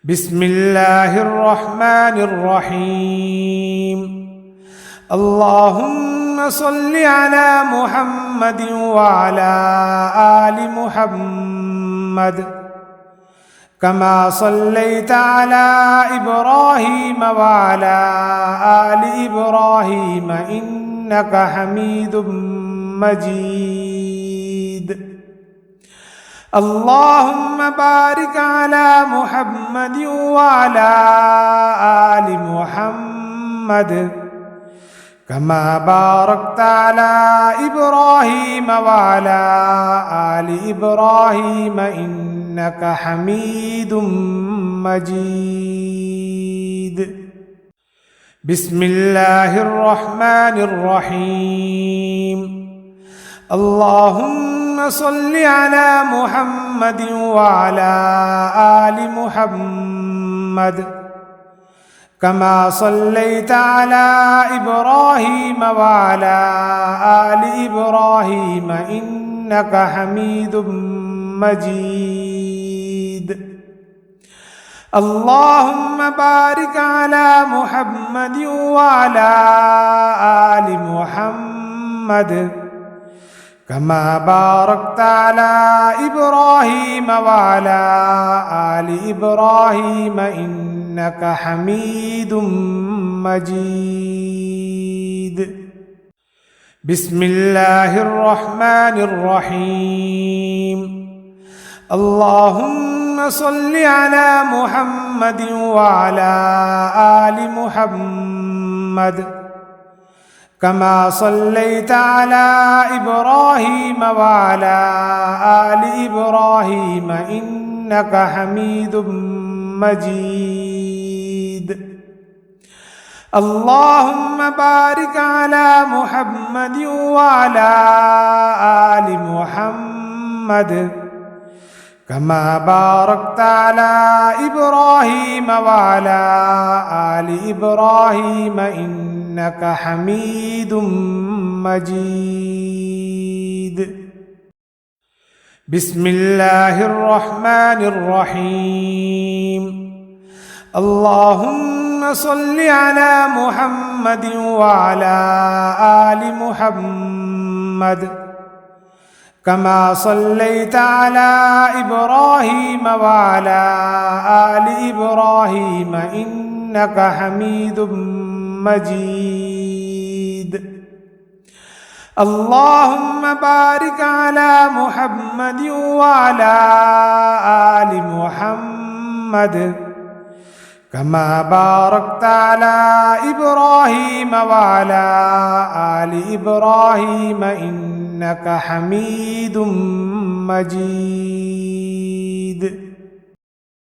بسم الله الرحمن الرحيم. اللهم صل على محمد وعلى آل محمد كما صليت على إبراهيم وعلى آل إبراهيم إنك حميد مجيد. اللهم بارك على محمد وعلى آل محمد كما باركت على إبراهيم وعلى آل إبراهيم إنك حميد مجيد. بسم الله الرحمن الرحيم. اللهم صل على محمد وعلى آل محمد كما صليت على إبراهيم وعلى آل إبراهيم إنك حميد مجيد. اللهم بارك على محمد وعلى آل محمد كما باركت على إبراهيم وعلى آل إبراهيم إنك حميد مجيد. بسم الله الرحمن الرحيم. اللهم صل على محمد وعلى آل محمد كما صليت على إبراهيم وعلى آل إبراهيم إنك حميد مجيد. اللهم بارك على محمد وعلى آل محمد كما باركت على إبراهيم وعلى آل إبراهيم إنك حميد مجيد. بسم الله الرحمن الرحيم. اللهم صل على محمد وعلى آل محمد كما صليت على إبراهيم وعلى آل إبراهيم إنك حميد مجيد. اللهم بارك على محمد وعلى آل محمد كما باركت على إبراهيم وعلى آل إبراهيم إنك حميد مجيد.